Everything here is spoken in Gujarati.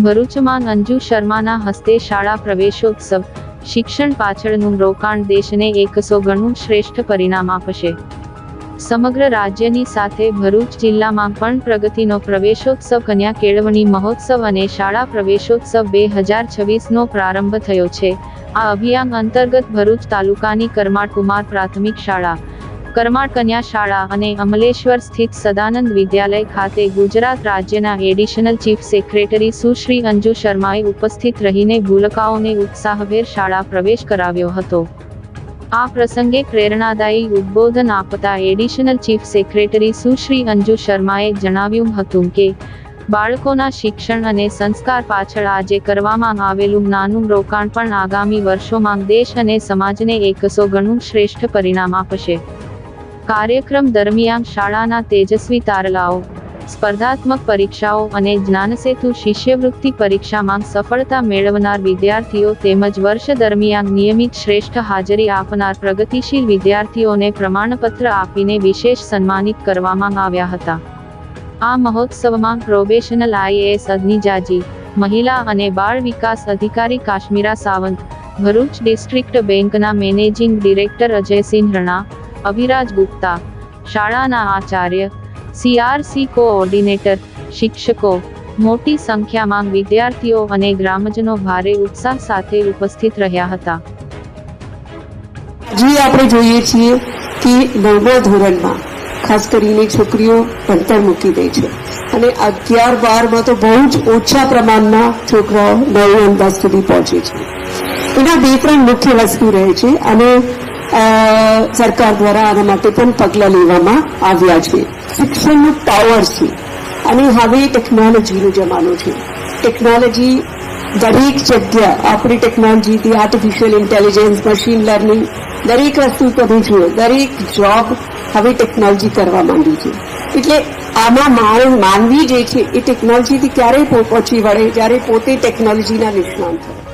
ભરૂચમાં અંજુ શર્માના હસ્તે શાળા પ્રવેશોત્સવ, શિક્ષણ પાછળનું રોકાણ દેશને 100 ગણું શ્રેષ્ઠ પરિણામ આપશે। સમગ્ર રાજ્યની સાથે ભરૂચ જિલ્લામાં પણ પ્રગતિનો પ્રવેશોત્સવ, કન્યા કેળવણી મહોત્સવ અને શાળા પ્રવેશોત્સવ 2026નો પ્રારંભ થયો છે। આ અભિયાન અંતર્ગત ભરૂચ તાલુકાની કરમાળ કુમાર પ્રાથમિક શાળા, કરમાળ કન્યા શાળા અને અમલેશ્વર સ્થિત સદાનંદ વિદ્યાલય ખાતે ગુજરાત રાજ્યના એડિશનલ ચીફ સેક્રેટરી સુશ્રી અંજુ શર્માએ ઉપસ્થિત રહીને ભૂલકાઓને ઉત્સાહભેર શાળા પ્રવેશ કરાવ્યો હતો। આ પ્રસંગે પ્રેરણાદાયી ઉદ્બોધન આપતા એડિશનલ ચીફ સેક્રેટરી સુશ્રી અંજુ શર્માએ જણાવ્યું હતું કે બાળકોના શિક્ષણ અને સંસ્કાર પાછળ આજે કરવામાં આવેલું નાનું રોકાણ પણ આગામી વર્ષોમાં દેશ અને સમાજને 100 ગણું શ્રેષ્ઠ પરિણામ આપશે। કાર્યક્રમ દરમિયાન શાળાના તેજસ્વી તારલાઓ, સ્પર્ધાત્મક પરીક્ષાઓ અને જ્ઞાનસેતુ શિષ્યવૃત્તિ પરીક્ષામાં સફળતા મેળવનાર વિદ્યાર્થીઓ તેમજ વર્ષ દરમિયાન નિયમિત શ્રેષ્ઠ હાજરી આપનાર પ્રગતિશીલ વિદ્યાર્થીઓને પ્રમાણપત્ર આપીને વિશેષ સન્માનિત કરવામાં આવ્યા હતા। આ મહોત્સવમાં પ્રોબેશનલ IAS અગ્નિજાજી, મહિલા અને બાળ વિકાસ અધિકારી કાશ્મીરા સાવંત, ભરૂચ ડિસ્ટ્રિક્ટ બેંકના મેનેજિંગ ડિરેક્ટર અજયસિંહ રણા, અભિરાજ ગુપ્તા, શાળાના આચાર્ય, CRC કોઓર્ડિનેટર, શિક્ષકો, મોટી સંખ્યામાં વિદ્યાર્થીઓ અને ગ્રામજનો ભારે ઉત્સાહ સાથે ઉપસ્થિત રહ્યા હતા। જે આપણે જોઈએ છીએ કે 9મા ધોરણમાં ખાસ કરીને છોકરીઓ ભણતર મૂકી દે છે અને 11, 12માં તો બહુ જ ઓછા પ્રમાણમાં છોકરાઓ 9 અને 10 સુધી પહોંચે છે। એના 2-3 મુખ્ય વસ્તુ રહે છે અને સરકાર દ્વારા આના માટે પણ પગલાં લેવામાં આવ્યા છે। શિક્ષણનું પાવર છે અને હવે ટેકનોલોજીનો જમાનો છે। ટેકનોલોજી દરેક જગ્યા, આપણી ટેકનોલોજીથી આર્ટિફિશિયલ ઇન્ટેલિજન્સ, મશીન લર્નિંગ, દરેક વસ્તુ તમે જુઓ, દરેક જોબ હવે ટેકનોલોજી કરવા માંડી છે। એટલે આમાં માનવી જે છે એ ટેકનોલોજીથી ક્યારેય પહોંચી વળે જ્યારે પોતે ટેકનોલોજીના નિષ્ણાંત હોય।